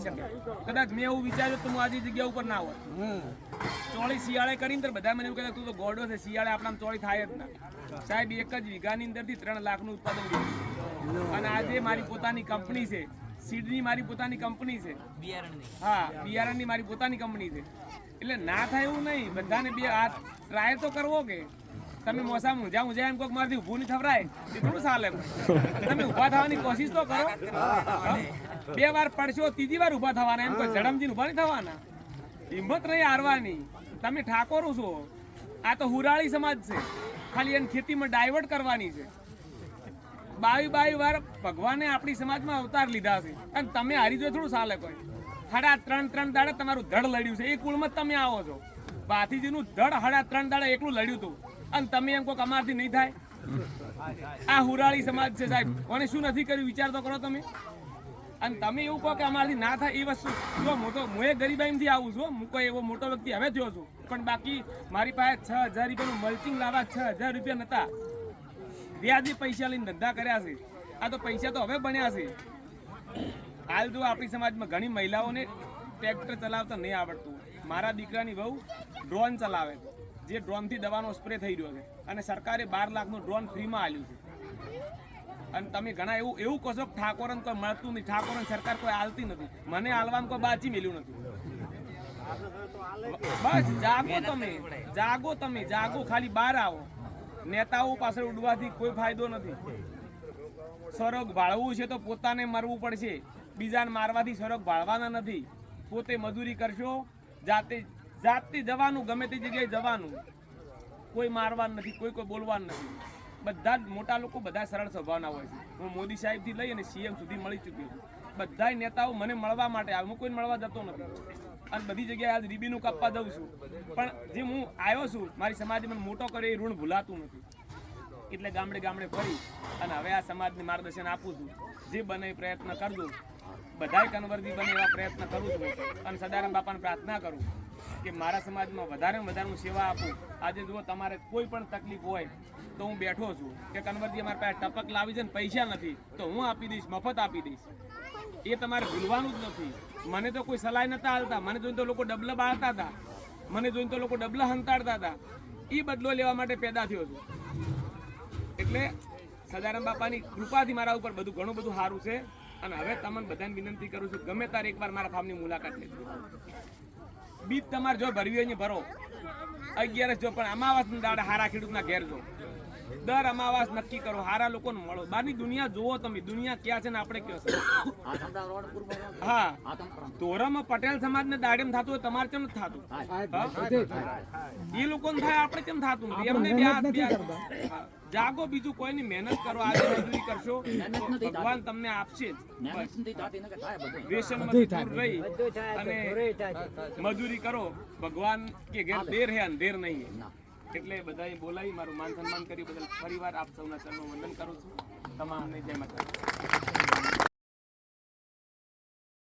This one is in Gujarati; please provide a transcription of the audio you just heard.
શકે. કદાચ મેં એવું વિચાર્યું તો હું આજે જગ્યા ઉપર ના હોત. ચોળી શિયાળે કરીને તો બધા મને એવું કહેતા તું તો ગોડો છે, શિયાળે આપણા ચોળી થાય જ ના. સાહેબ એક જ વીઘાની અંદરથી 3 લાખનું ઉત્પાદન લીધું. અને આજે મારી પોતાની કંપની છે, સીડની મારી પોતાની કંપની છે, હા બિયારણની મારી પોતાની કંપની છે. એટલે ના થાય એવું નહીં, બધાને બે આ ટ્રાય તો કરવો કે તમે મોસા મુંજા મુંજા એમ કોઈક મારથી ઊભું નહીં થવરાય એ થોડું ચાલે. તમે ઊભા થવાની કોશિશ તો કરો. 2 વાર પડશો, 3જી વાર ઊભા થવાના, એમ કોઈ ઝડમથી ઊભા નહીં થવાના. હિંમત નહીં હારવાની. તમે ઠાકોરો છો, આ તો હુરાળી સમાજ છે, ખાલી એને ખેતીમાં ડાયવર્ટ કરવાની છે. 22 વાર ભગવાને આપણી સમાજમાં અવતાર લીધા છે અને તમે હારી જો થોડું ચાલે. કોઈ 3.5 દાડા તમારું ધડ લડ્યું છે, એ કુળમાં તમે આવો છો. ભાતીજીનું ધડ 3.5 દાડા એકલું લડ્યું હતું અને તમે એમ કહો અમારથી નહીં થાય. આ હુરાળી સમાજ છે સાહેબ, કોને શું નથી કર્યું વિચાર તો કરો તમે. અને તમે એવું કહો કે અમારથી ના થાય એ વસ્તુ. જો મોટો હું એ ગરીબાઈમાંથી આવું છું, હું કોઈ એવો મોટો વ્યક્તિ હવે થયો છું, પણ બાકી મારી પાસે 6,000 રૂપિયાનું મલ્ચિંગ લાવવા 6,000 રૂપિયા નતા. વ્યાજે પૈસા લઈને ધંધા કર્યા છે. આ તો પૈસા તો હવે બન્યા છે. હાલ જો આપણી સમાજમાં ઘણી મહિલાઓને ટ્રેક્ટર ચલાવતા નહીં આવડતું. મારા દીકરાની વહુ ડ્રોન ચલાવે, જે ડ્રોનથી દવાનો સ્પ્રે થઈ રહ્યો છે અને સરકારે 12 લાખનું ડ્રોન ફ્રીમાં આપ્યું છે. અને તમે ઘણા એવું કહો છો કે ઠાકોરને કોઈ મળતું નહીં, ઠાકોરને સરકાર કોઈ આલતી નથી. મને આલવામાં કોઈ બાચી મેલ્યું નથી. બસ જાગો તમે જાગો, ખાલી બહાર આવો. નેતાઓ પાછળ ઉડવાથી કોઈ ફાયદો નથી. સ્વર્ગ ભાળવું છે તો પોતાને મરવું પડશે, બીજાને મારવાથી સ્વર્ગ ભાળવાના નથી. પોતે મજૂરી કરશો, જાતે જવાનું, ગમે તે જગ્યાએ જવાનું. કોઈ મારવાનું નથી, કોઈ બોલવાનું નથી. બધા જ મોટા લોકો બધા સરળ સ્વભાવના હોય છે. હું મોદી સાહેબથી લઈ અને CM સુધી મળી ચૂક્યો છું. બધા નેતાઓ મને મળવા માટે આવે, હું કોઈને મળવા જતો નથી. અને બધી જગ્યાએ આજ રીબીનું કાપવા દઉં છું. પણ જે હું આવ્યો છું, મારી સમાજે મને મોટો કર્યો એ ઋણ ભૂલાતું નથી. એટલે ગામડે ગામડે ફરી અને હવે આ સમાજને માર્ગદર્શન આપું છું. જે બને એ પ્રયત્ન કરજો, બધાય કન્વર્જી બને એવા પ્રયત્ન કરું છું. અને સદારામ બાપાને પ્રાર્થના કરું કે મારા સમાજમાં વધારેમાં વધારે હું સેવા આપું. આજે જુઓ તમારે કોઈ પણ તકલીફ હોય તો હું બેઠો છું કે કન્વર્જી અમારી પાસે ટપક લાવી છે ને પૈસા નથી તો હું આપી દઈશ, મફત આપી દઈશ. એ તમારે ભૂલવાનું જ નથી. મને તો કોઈ સલાહ નતા હાલતા, મને જોઈને તો લોકો ડબલા બાળતા હતા, મને જોઈને તો લોકો ડબલા હંતાડતા હતા. એ બદલો લેવા માટે પેદા થયો છું. એટલે સદારામ બાપાની કૃપાથી મારા ઉપર ઘણું બધું સારું છે. અને હવે તમને બધાને વિનંતી કરું છું, ગમે ત્યારે એકવાર મારા ફાર્મની મુલાકાત લેજો. બીજ તમારે જો ભરવી હોય ભરો, 11 જો, પણ અમાવાસના દાડે હારા ખેડૂતના ઘેર જો. દર અમાવાસ નક્કી કરો, હારા લોકોને મળો. બહારની દુનિયા જોવો તમે, દુનિયા ક્યાં છે ને આપણે ક્યાં છે. હા, તોરામાં પટેલ સમાજને દાડેમ થતું હોય, તમારે કેમ નથી થતું? એ લોકોને થાય, આપણે કેમ થતું નથી? એમને જાગો, બીજું કોઈની મહેનત કરો. આજે મજૂરી કરશો ભગવાન તમને આપશે જ. વ્યસનમાંથી દૂર રહી અને મજૂરી કરો. ભગવાન કે ઘેર દેર હે અંધેર નહીં. એટલે બધાએ બોલાવી મારું માન સન્માન કર્યું બદલ ફરીવાર આપ સૌના ચરણો વંદન કરું છું. તમામને જય માતા.